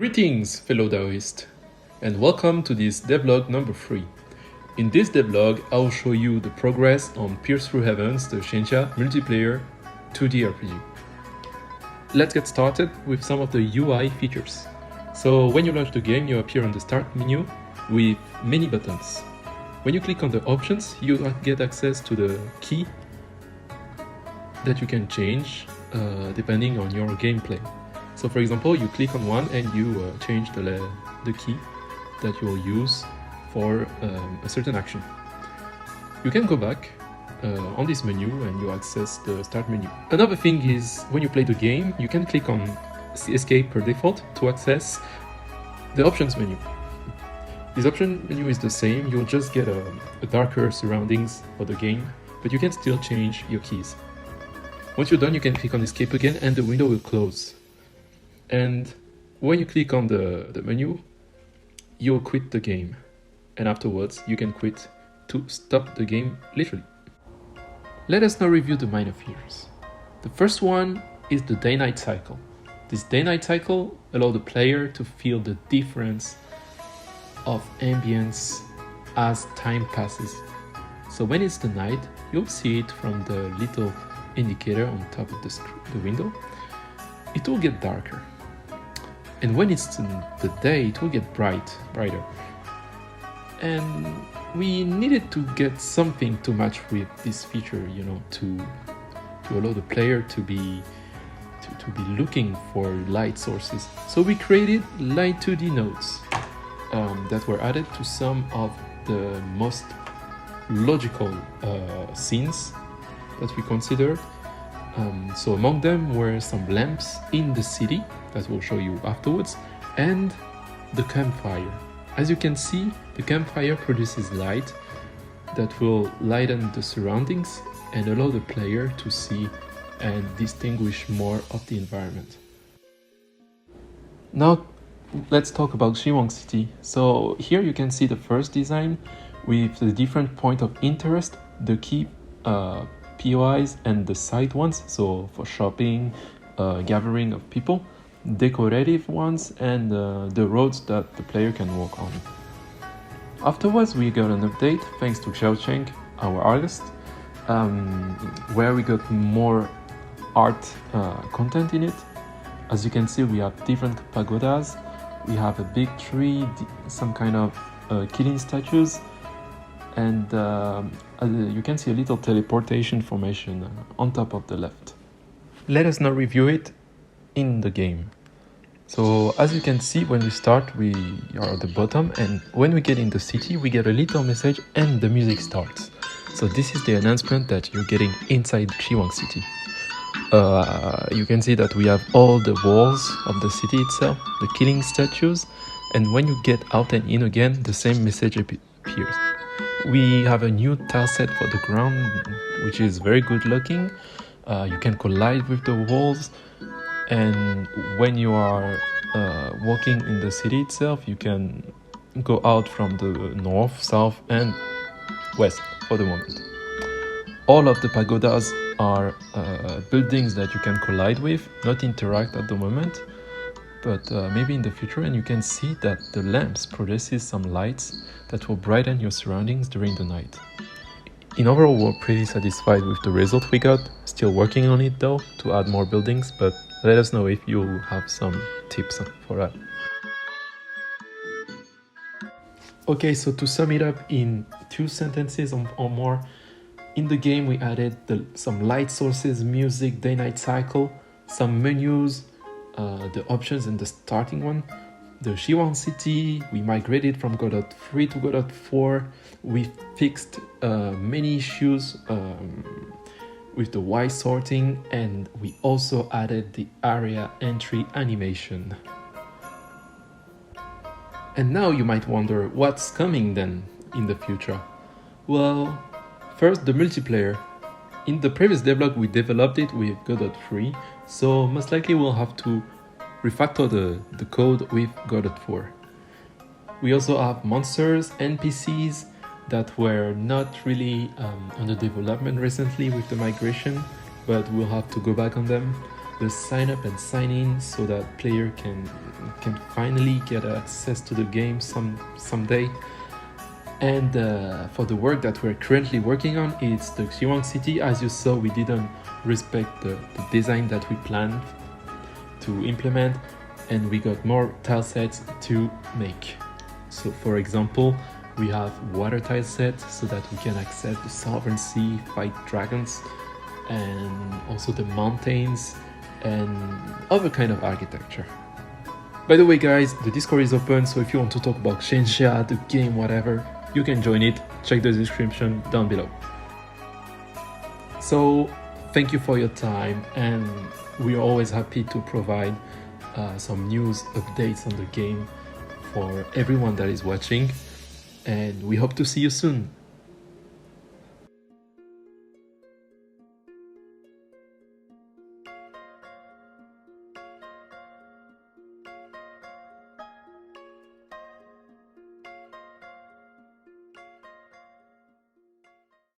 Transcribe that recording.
Greetings, fellow daoists, and welcome to this devlog number 3. In this devlog, I will show you the progress on Pierce Through Heavens, the Xianxia multiplayer 2D RPG. Let's get started with some of the UI features. So when you launch the game, you appear on the start menu with many buttons. When you click on the options, you get access to the key that you can change depending on your gameplay. So for example, you click on one and you change the key that you will use for a certain action. You can go back on this menu and you access the start menu. Another thing is when you play the game, you can click on escape per default to access the options menu. This option menu is the same, you'll just get a darker surroundings for the game, but you can still change your keys. Once you're done, you can click on escape again and the window will close. And when you click on the menu, you'll quit the game. And afterwards, you can quit to stop the game literally. Let us now review the minor features. The first one is the day-night cycle. This day-night cycle allows the player to feel the difference of ambience as time passes. So when it's the night, you'll see it from the little indicator on top of the window. It will get darker. And when it's the day, it will get brighter. And we needed to get something to match with this feature, you know, to allow the player to be looking for light sources. So we created light 2D nodes that were added to some of the most logical scenes that we considered. So among them were some lamps in the city that we'll show you afterwards, and the campfire. As you can see, the campfire produces light that will lighten the surroundings and allow the player to see and distinguish more of the environment. Now let's talk about Xīwàng City. So here you can see the first design with the different point of interest, the key POIs and the side ones, so for shopping, gathering of people, decorative ones, and the roads that the player can walk on. Afterwards, we got an update thanks to Xiaochun, our artist, where we got more art content in it. As you can see, we have different pagodas, we have a big tree, some kind of killing statues, and you can see a little teleportation formation on top of the left. Let us now review it in the game. So as you can see, when we start, we are at the bottom, and when we get in the city, we get a little message and the music starts. So this is the announcement that you're getting inside Xīwàng City. You can see that we have all the walls of the city itself, the killing statues, and when you get out and in again, the same message appears. We have a new tile set for the ground, which is very good looking. You can collide with the walls, and when you are walking in the city itself, you can go out from the north, south, and west for the moment. All of the pagodas are buildings that you can collide with, not interact at the moment, but maybe in the future. And you can see that the lamps produces some lights that will brighten your surroundings during the night. In overall, we're pretty satisfied with the result we got. Still working on it though, to add more buildings, but let us know if you have some tips for that. Okay, so to sum it up in 2 sentences or more, in the game we added some light sources, music, day-night cycle, some menus, the options and the starting one. The Xīwàng City, we migrated from Godot4 to Godot4. We fixed many issues with the Y sorting, and we also added the area entry animation. And now you might wonder what's coming then in the future. Well, first the multiplayer. In the previous devlog we developed it with Godot4, so most likely we'll have to refactor the code with Godot4. We also have monsters, NPCs that were not really under development recently with the migration, but we'll have to go back on them. the sign up and sign in so that player can finally get access to the game someday. And for the work that we're currently working on, it's the Xīwàng City. As you saw, we didn't respect the design that we planned to implement, and we got more tile sets to make. So for example, we have water tile sets so that we can access the Sovereign Sea, fight dragons, and also the mountains and other kind of architecture. By the way guys, the Discord is open, so if you want to talk about Xianxia, the game, whatever, you can join it. Check the description down below. So thank you for your time, and we are always happy to provide some news updates on the game for everyone that is watching, and we hope to see you soon.